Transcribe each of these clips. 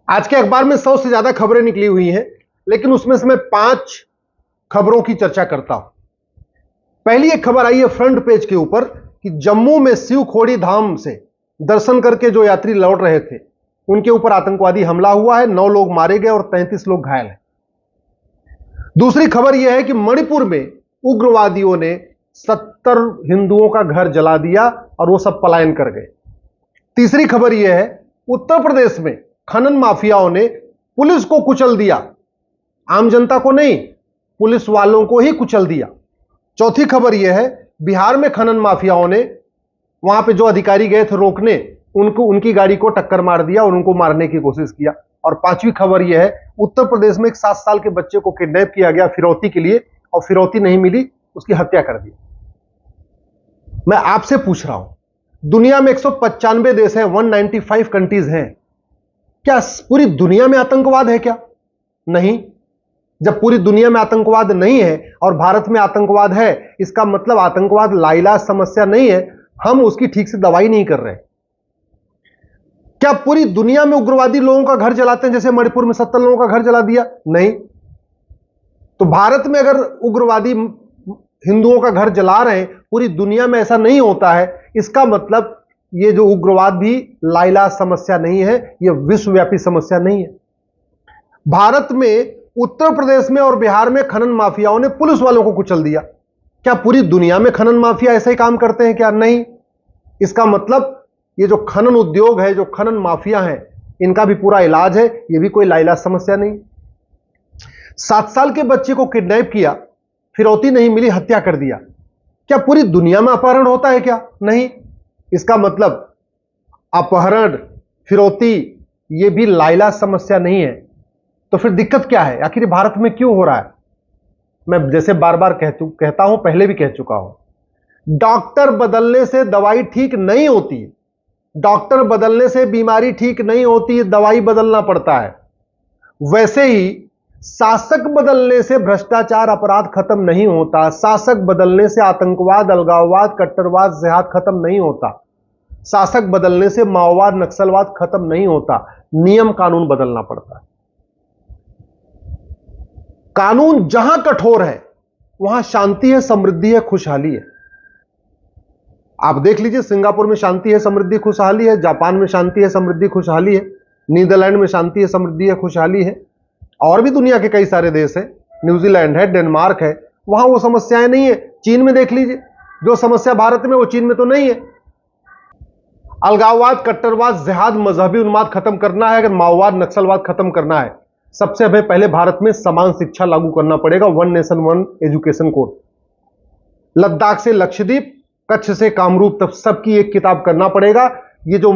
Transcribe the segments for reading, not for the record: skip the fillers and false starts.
आज के अखबार में 100 से ज्यादा खबरें निकली हुई हैं, लेकिन उसमें से मैं 5 खबरों की चर्चा करता हूं। पहली एक खबर आई है फ्रंट पेज के ऊपर कि जम्मू में शिवखोड़ी धाम से दर्शन करके जो यात्री लौट रहे थे उनके ऊपर आतंकवादी हमला हुआ है। 9 लोग मारे गए और 33 लोग घायल हैं। दूसरी खबर यह है कि मणिपुर में उग्रवादियों ने 70 हिंदुओं का घर जला दिया और वो सब पलायन कर गए। तीसरी खबर यह है उत्तर प्रदेश में खनन माफियाओं ने पुलिस को कुचल दिया, आम जनता को नहीं, पुलिस वालों को ही कुचल दिया। चौथी खबर यह है बिहार में खनन माफियाओं ने वहां पे जो अधिकारी गए थे रोकने, उनकी गाड़ी को टक्कर मार दिया और उनको मारने की कोशिश किया। और पांचवी खबर यह है उत्तर प्रदेश में एक 7 साल के बच्चे को किडनैप किया गया फिरौती के लिए, और फिरौती नहीं मिली, उसकी हत्या कर दी। मैं आपसे पूछ रहा हूं, दुनिया में 195 देश हैं, 195 कंट्रीज हैं, क्या पूरी दुनिया में आतंकवाद है क्या? नहीं। जब पूरी दुनिया में आतंकवाद नहीं है और भारत में आतंकवाद है, इसका मतलब आतंकवाद लाइलाज समस्या नहीं है, हम उसकी ठीक से दवाई नहीं कर रहे। क्या पूरी दुनिया में उग्रवादी लोगों का घर जलाते हैं, जैसे मणिपुर में 70 लोगों का घर जला दिया? नहीं। तो भारत में अगर उग्रवादी हिंदुओं का घर जला रहे हैं, पूरी दुनिया में ऐसा नहीं होता है, इसका मतलब ये जो उग्रवाद भी लाइलाज समस्या नहीं है, यह विश्वव्यापी समस्या नहीं है। भारत में उत्तर प्रदेश में और बिहार में खनन माफियाओं ने पुलिस वालों को कुचल दिया। क्या पूरी दुनिया में खनन माफिया ऐसे ही काम करते हैं क्या? नहीं। इसका मतलब ये जो खनन उद्योग है, जो खनन माफिया है, इनका भी पूरा इलाज है, ये भी कोई लाइलाज समस्या नहीं। 7 साल के बच्चे को किडनैप किया, फिरौती नहीं मिली, हत्या कर दिया। क्या पूरी दुनिया में अपहरण होता है क्या? नहीं। इसका मतलब अपहरण, फिरौती, ये भी लाइलाज समस्या नहीं है। तो फिर दिक्कत क्या है? आखिर भारत में क्यों हो रहा है? मैं जैसे बार बार कहता हूं, पहले भी कह चुका हूं, डॉक्टर बदलने से दवाई ठीक नहीं होती है। डॉक्टर बदलने से बीमारी ठीक नहीं होती है, दवाई बदलना पड़ता है। वैसे ही शासक बदलने से भ्रष्टाचार अपराध खत्म नहीं होता, शासक बदलने से आतंकवाद, अलगाववाद, कट्टरवाद, जिहाद खत्म नहीं होता, शासक बदलने से माओवाद, नक्सलवाद खत्म नहीं होता। नियम कानून बदलना पड़ता है। कानून जहां कठोर है वहां शांति है, समृद्धि है, खुशहाली है। आप देख लीजिए, सिंगापुर में शांति है, समृद्धि, खुशहाली है, जापान में शांति है, समृद्धि, खुशहाली है, नीदरलैंड में शांति है, समृद्धि है, खुशहाली है, और भी दुनिया के कई सारे देश हैं, न्यूजीलैंड है, डेनमार्क है, वहां वो समस्याएं नहीं है। चीन में देख लीजिए, जो समस्या भारत में वो चीन में तो नहीं है। अलगाववाद, कट्टरवाद, जिहाद, मजहबी उन्माद खत्म करना है, अगर माओवाद, नक्सलवाद खत्म करना है, सबसे हमें पहले भारत में समान शिक्षा लागू करना पड़ेगा, 1 नेशन 1 एजुकेशन कोड। लद्दाख से लक्षद्वीप, कच्छ से कामरूप तक सबकी एक किताब करना पड़ेगा। ये जो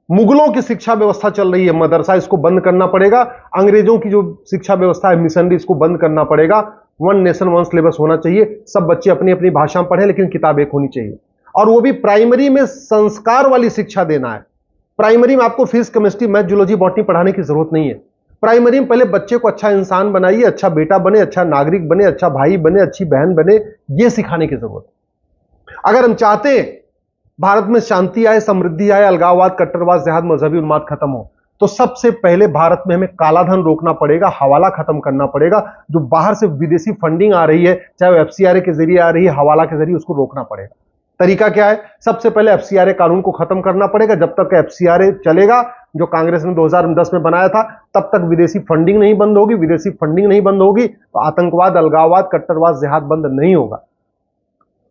मुगलों की शिक्षा व्यवस्था चल रही है, मदरसा, इसको बंद करना पड़ेगा। अंग्रेजों की जो शिक्षा व्यवस्था है, मिशनरी, इसको बंद करना पड़ेगा। 1 नेशन 1 सिलेबस होना चाहिए। सब बच्चे अपनी अपनी भाषा में पढ़ें, लेकिन किताब एक होनी चाहिए, और वो भी प्राइमरी में संस्कार वाली शिक्षा देना है। प्राइमरी में आपको physics, chemistry, math, zoology, botany पढ़ाने की जरूरत नहीं है। प्राइमरी में पहले बच्चे को अच्छा इंसान बनाइए, अच्छा बेटा बने, अच्छा नागरिक बने, अच्छा भाई बने, अच्छी बहन बने, ये सिखाने की जरूरत है। अगर हम चाहते हैं भारत में शांति आए, समृद्धि आए, अलगाववाद, कट्टरवाद, जिहाद, मजहबी उन्माद खत्म हो, तो सबसे पहले भारत में हमें काला धन रोकना पड़ेगा, हवाला खत्म करना पड़ेगा। जो बाहर से विदेशी फंडिंग आ रही है, चाहे वो एफसीआरए के जरिए आ रही है, हवाला के जरिए, उसको रोकना पड़ेगा। तरीका क्या है? सबसे पहले एफसीआरए कानून को खत्म करना पड़ेगा। जब तक एफसीआरए चलेगा, जो कांग्रेस ने 2010 में बनाया था, तब तक विदेशी फंडिंग नहीं बंद होगी। विदेशी फंडिंग नहीं बंद होगी तो आतंकवाद, अलगाववाद, कट्टरवाद, जिहाद बंद नहीं होगा।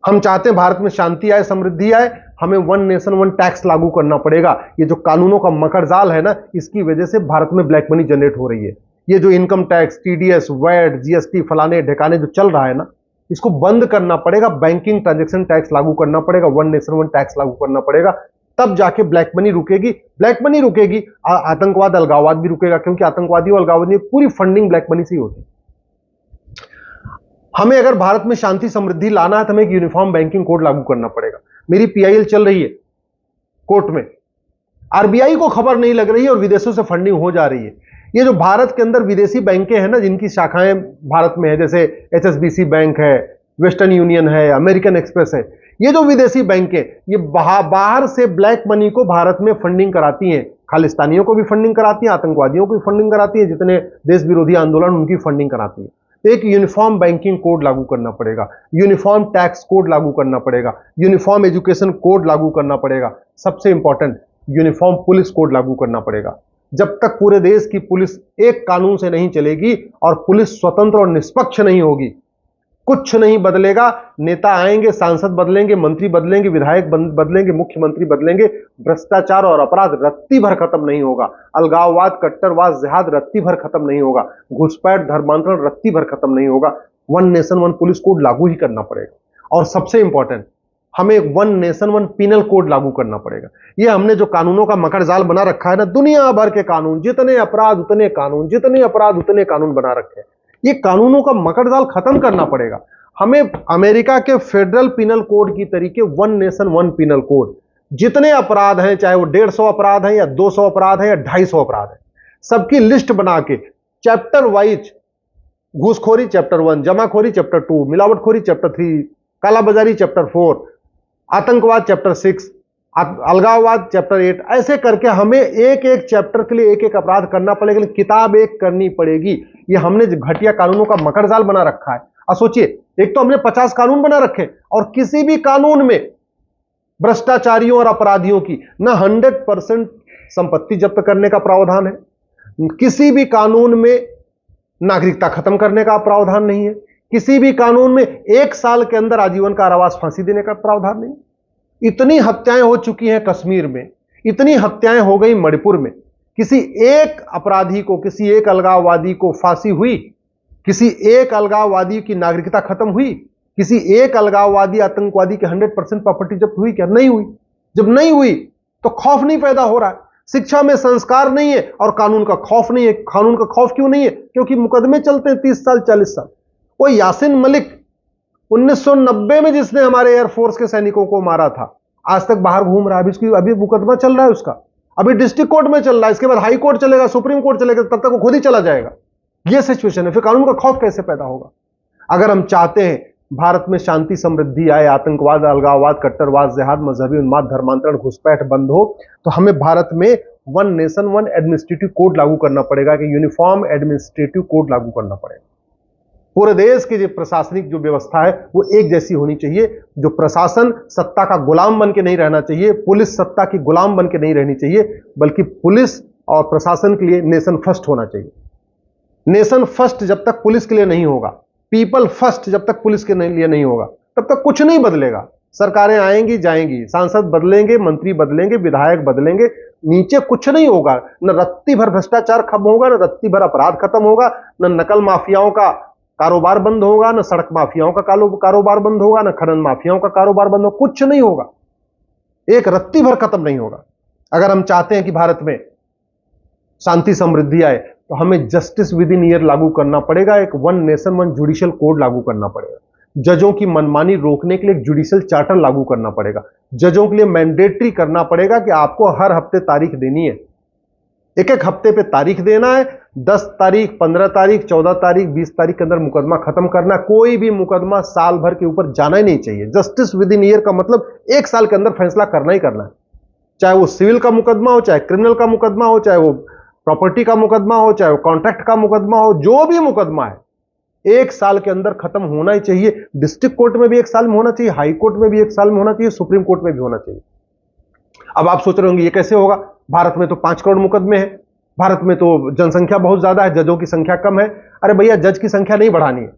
हम चाहते हैं भारत में शांति आए, समृद्धि आए, हमें 1 नेशन 1 टैक्स लागू करना पड़ेगा। ये जो कानूनों का मकर जाल है ना, इसकी वजह से भारत में ब्लैक मनी जनरेट हो रही है। ये जो income tax, TDS, VAT, GST, फलाने ढेकाने जो चल रहा है ना, इसको बंद करना पड़ेगा। बैंकिंग ट्रांजैक्शन टैक्स लागू करना पड़ेगा, 1 नेशन 1 टैक्स लागू करना पड़ेगा, तब जाके ब्लैक मनी रुकेगी। ब्लैक मनी रुकेगी, आतंकवाद, अलगाववाद भी रुकेगा, क्योंकि आतंकवादी और अलगाववादी पूरी फंडिंग ब्लैक मनी से ही होती है। हमें अगर भारत में शांति, समृद्धि लाना है तो हमें एक यूनिफॉर्म बैंकिंग कोड लागू करना पड़ेगा। मेरी पीआईएल चल रही है कोर्ट में, आरबीआई को खबर नहीं लग रही है और विदेशों से फंडिंग हो जा रही है। ये जो भारत के अंदर विदेशी बैंकें हैं ना, जिनकी शाखाएं भारत में है, जैसे एचएसबीसी बैंक है, वेस्टर्न यूनियन है, अमेरिकन एक्सप्रेस है, ये जो विदेशी बैंकें, ये बाहर से ब्लैक मनी को भारत में फंडिंग कराती हैं, खालिस्तानियों को भी फंडिंग कराती है, आतंकवादियों को भी फंडिंग कराती है, जितने देश विरोधी आंदोलन उनकी फंडिंग कराती है। तो एक यूनिफॉर्म बैंकिंग कोड लागू करना पड़ेगा, यूनिफॉर्म टैक्स कोड लागू करना पड़ेगा, यूनिफॉर्म एजुकेशन कोड लागू करना पड़ेगा, सबसे इंपॉर्टेंट यूनिफॉर्म पुलिस कोड लागू करना पड़ेगा। जब तक पूरे देश की पुलिस एक कानून से नहीं चलेगी और पुलिस स्वतंत्र और निष्पक्ष नहीं होगी, कुछ नहीं बदलेगा। नेता आएंगे, सांसद बदलेंगे, मंत्री बदलेंगे, विधायक बदलेंगे, मुख्यमंत्री बदलेंगे, भ्रष्टाचार और अपराध रत्ती भर खत्म नहीं होगा, अलगाववाद, कट्टरवाद, जिहाद रत्ती भर खत्म नहीं होगा, घुसपैठ, धर्मांतरण रत्ती भर खत्म नहीं होगा। One nation one police code लागू ही करना पड़ेगा। और सबसे इंपॉर्टेंट, हमें one nation one penal code लागू करना पड़ेगा। ये हमने जो कानूनों का मकड़ जाल बना रखा है ना, दुनिया भर के कानून, जितने अपराध उतने कानून, जितने अपराध उतने कानून बना रखे हैं, ये कानूनों का मकड़ जाल खत्म करना पड़ेगा। हमें अमेरिका के फेडरल पिनल कोड की तरीके one nation one penal code, जितने अपराध हैं, चाहे वो 150 अपराध हैं या 200 अपराध हैं या 250 अपराध हैं, सबकी लिस्ट बना के चैप्टर वाइज, घूसखोरी चैप्टर 1, जमाखोरी चैप्टर 2, मिलावटखोरी चैप्टर 3, कालाबाजारी चैप्टर 4, आतंकवाद चैप्टर 6, अलगाववाद चैप्टर 8, ऐसे करके हमें एक एक चैप्टर के लिए एक एक अपराध करना पड़ेगा, लेकिन किताब एक करनी पड़ेगी। ये हमने घटिया कानूनों का मकड़ जाल बना रखा है। अब सोचिए, एक तो हमने 50 कानून बना रखे और किसी भी कानून में भ्रष्टाचारियों और अपराधियों की ना 100% संपत्ति जब्त करने का प्रावधान है, किसी भी कानून में नागरिकता खत्म करने का प्रावधान नहीं है, किसी भी कानून में 1 साल के अंदर आजीवन कारावास फांसी देने का प्रावधान नहीं। इतनी हत्याएं हो चुकी हैं कश्मीर में, इतनी हत्याएं हो गई मणिपुर में, किसी एक अपराधी को, किसी एक अलगाववादी को फांसी हुई, किसी एक अलगाववादी की नागरिकता खत्म हुई, किसी एक अलगाववादी आतंकवादी के 100% प्रॉपर्टी जब्त हुई क्या? नहीं हुई। जब नहीं हुई तो खौफ नहीं पैदा हो रहा है, शिक्षा में संस्कार नहीं है और कानून का खौफ नहीं है। कानून का खौफ क्यों नहीं है? क्योंकि मुकदमे चलते हैं 30 साल 40 साल। वो यासिन मलिक 1990 में जिसने हमारे एयरफोर्स के सैनिकों को मारा था, आज तक बाहर घूम रहा है, अभी मुकदमा चल रहा है उसका, अभी डिस्ट्रिक्ट कोर्ट में चल रहा है, इसके बाद हाई कोर्ट चलेगा, सुप्रीम कोर्ट चलेगा, तब तक वो खुद ही चला जाएगा। ये सिचुएशन है, फिर कानून का खौफ कैसे पैदा होगा? अगर हम चाहते हैं भारत में शांति समृद्धि आए, आतंकवाद, अलगाववाद, कट्टरवाद, जिहाद, मजहबी उन्माद, धर्मांतरण, घुसपैठ बंद हो, तो हमें भारत में one nation one administrative code लागू करना पड़ेगा, कि यूनिफॉर्म एडमिनिस्ट्रेटिव कोड लागू करना पड़ेगा। पूरे देश की जो प्रशासनिक जो व्यवस्था है वो एक जैसी होनी चाहिए। जो प्रशासन सत्ता का गुलाम बन के नहीं रहना चाहिए, पुलिस सत्ता की गुलाम बन के नहीं रहनी चाहिए, बल्कि पुलिस और प्रशासन के लिए नेशन फर्स्ट होना चाहिए। नेशन फर्स्ट जब तक पुलिस के लिए नहीं होगा, पीपल फर्स्ट जब तक पुलिस के लिए नहीं होगा, तब तक कुछ नहीं बदलेगा। सरकारें आएंगी जाएंगी, सांसद बदलेंगे, मंत्री बदलेंगे, विधायक बदलेंगे, नीचे कुछ नहीं होगा। न रत्ती भर भ्रष्टाचार खत्म होगा, न रत्ती भर अपराध खत्म होगा, न नकल माफियाओं का कारोबार बंद होगा, न सड़क माफियाओं का कारोबार बंद होगा, न खनन माफियाओं का कारोबार बंद होगा, कुछ नहीं होगा, एक रत्ती भर खत्म नहीं होगा। अगर हम चाहते हैं कि भारत में शांति समृद्धि आए, तो हमें जस्टिस विद इन ईयर लागू करना पड़ेगा, एक one nation one judicial code लागू करना पड़ेगा, जजों की मनमानी रोकने के लिए एक जुडिशियल चार्टर लागू करना पड़ेगा, जजों के लिए मैंडेटरी करना पड़ेगा कि आपको हर हफ्ते तारीख देनी है, एक एक हफ्ते पे तारीख देना है, 10 तारीख, 15 तारीख, 14 तारीख, 20 तारीख के अंदर मुकदमा खत्म करना। कोई भी मुकदमा साल भर के ऊपर जाना ही नहीं चाहिए। जस्टिस विद इन ईयर का मतलब 1 साल के अंदर फैसला करना ही करना है, चाहे वो सिविल का मुकदमा हो, चाहे क्रिमिनल का मुकदमा हो, चाहे वो प्रॉपर्टी का मुकदमा हो, चाहे वो कॉन्ट्रैक्ट का मुकदमा हो, जो भी मुकदमा है 1 साल के अंदर खत्म होना ही चाहिए। डिस्ट्रिक्ट कोर्ट में भी 1 साल में होना चाहिए, हाई कोर्ट में भी 1 साल में होना चाहिए, सुप्रीम कोर्ट में भी होना चाहिए। अब आप सोच रहे होंगे ये कैसे होगा, भारत में तो 5 करोड़ मुकदमे हैं, भारत में तो जनसंख्या बहुत ज्यादा है, जजों की संख्या कम है। अरे भैया, जज की संख्या नहीं बढ़ानी है,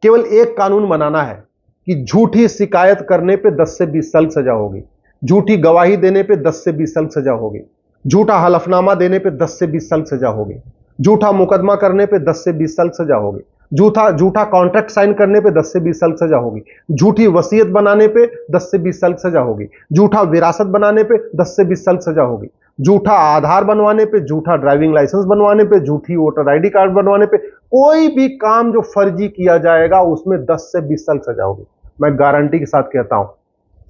केवल एक कानून बनाना है कि झूठी शिकायत करने पे 10 से 20 साल सजा होगी, झूठी गवाही देने पे 10 से 20 साल सजा होगी, झूठा हलफनामा देने पे 10 से 20 साल सजा होगी, झूठा मुकदमा करने पे 10 से 20 साल सजा होगी, झूठा कॉन्ट्रैक्ट साइन करने पे 10 से 20 साल सजा होगी, झूठी वसीयत बनाने पे 10 से 20 साल सजा होगी, झूठा विरासत बनाने पे 10 से 20 साल सजा होगी, झूठा आधार बनवाने पे, झूठा ड्राइविंग लाइसेंस बनवाने पे, झूठी वोटर आईडी कार्ड बनवाने पे, कोई भी काम जो फर्जी किया जाएगा उसमें 10 से 20 साल सजा होगी। मैं गारंटी के साथ कहता हूं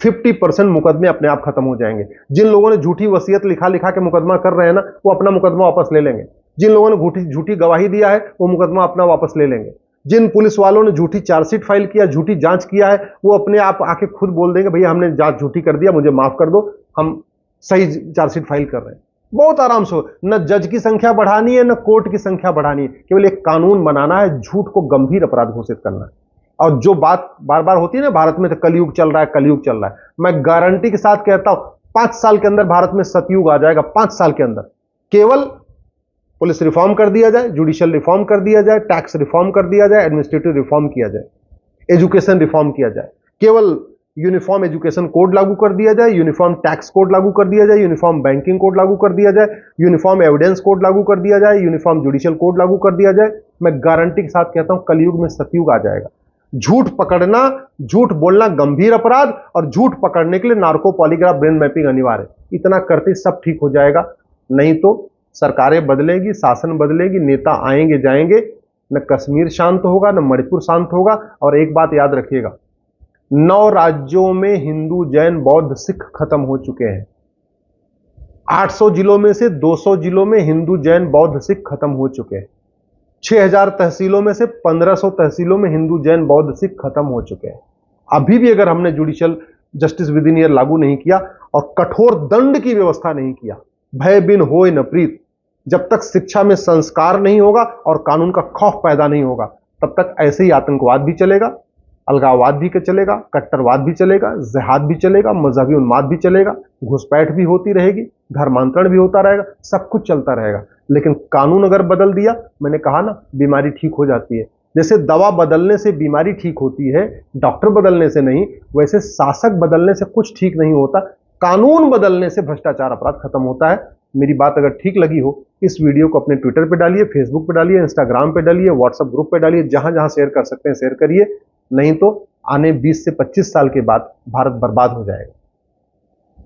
50% मुकदमे अपने आप खत्म हो जाएंगे। जिन लोगों ने झूठी वसीयत लिखा के मुकदमा कर रहे हैं ना, वो अपना मुकदमा वापस ले लेंगे। जिन लोगों ने झूठी गवाही दिया है, वो मुकदमा अपना वापस ले लेंगे। जिन पुलिस वालों ने झूठी चार्जशीट फाइल किया, झूठी जांच किया है, वो अपने आप आके खुद बोल देंगे भैया हमने जांच झूठी कर दिया, मुझे माफ कर दो, हम सही चार्जशीट फाइल कर रहे हैं। बहुत आराम से। न जज की संख्या बढ़ानी है, न कोर्ट की संख्या बढ़ानी है, केवल एक कानून बनाना है, झूठ को गंभीर अपराध घोषित करना है। और जो बात बार बार होती है ना भारत में, तो कलयुग चल रहा है, कलयुग चल रहा है, मैं गारंटी के साथ कहता हूं 5 साल के अंदर भारत में सतयुग आ जाएगा। 5 साल के अंदर केवल पुलिस रिफॉर्म कर दिया जाए, जुडिशियल रिफॉर्म कर दिया जाए, टैक्स रिफॉर्म कर दिया जाए, एडमिनिस्ट्रेटिव रिफॉर्म किया जाए, एजुकेशन रिफॉर्म किया जाए, केवल यूनिफॉर्म एजुकेशन कोड लागू कर दिया जाए, यूनिफॉर्म टैक्स कोड लागू कर दिया जाए, यूनिफॉर्म बैंकिंग कोड लागू कर दिया जाए, यूनिफॉर्म एविडेंस कोड लागू कर दिया जाए, यूनिफॉर्म जुडिशियल कोड लागू कर दिया जाए, मैं गारंटी के साथ कहता हूं कलयुग में सतयुग आ जाएगा। झूठ पकड़ना, झूठ बोलना गंभीर अपराध, और झूठ पकड़ने के लिए नार्को पॉलीग्राफ ब्रेन मैपिंग अनिवार्य है। इतना करते सब ठीक हो जाएगा। नहीं तो सरकारें बदलेगी, शासन बदलेगी, नेता आएंगे जाएंगे, न कश्मीर शांत होगा, न मणिपुर शांत होगा। और एक बात याद रखिएगा, 9 राज्यों में हिंदू, जैन, बौद्ध, सिख खत्म हो चुके हैं। 800 जिलों में से 200 जिलों में हिंदू, जैन, बौद्ध, सिख खत्म हो चुके हैं। 6000 तहसीलों में से 1500 तहसीलों में हिंदू, जैन, बौद्ध, सिख खत्म हो चुके हैं। अभी भी अगर हमने judicial justice with in year लागू नहीं किया और कठोर दंड की व्यवस्था नहीं किया, भय बिन होय न प्रीत, जब तक शिक्षा में संस्कार नहीं होगा और कानून का खौफ पैदा नहीं होगा, तब तक ऐसे ही आतंकवाद भी चलेगा, अलगाववाद भी चलेगा, कट्टरवाद भी चलेगा, जिहाद भी चलेगा, मजहबी उन्माद भी चलेगा, घुसपैठ भी होती रहेगी, धर्मांतरण भी होता रहेगा, सब कुछ चलता रहेगा। लेकिन कानून अगर बदल दिया, मैंने कहा ना, बीमारी ठीक हो जाती है। जैसे दवा बदलने से बीमारी ठीक होती है, डॉक्टर बदलने से नहीं, वैसे शासक बदलने से कुछ ठीक नहीं होता। कानून बदलने से भ्रष्टाचार अपराध खत्म होता है। मेरी बात अगर ठीक लगी हो, इस वीडियो को अपने ट्विटर पे डालिए, फेसबुक पे डालिए, इंस्टाग्राम पे डालिए, व्हाट्सएप ग्रुप पे डालिए, जहां जहां शेयर कर सकते हैं शेयर करिए। नहीं तो आने 20 से 25 साल के बाद भारत बर्बाद हो जाएगा।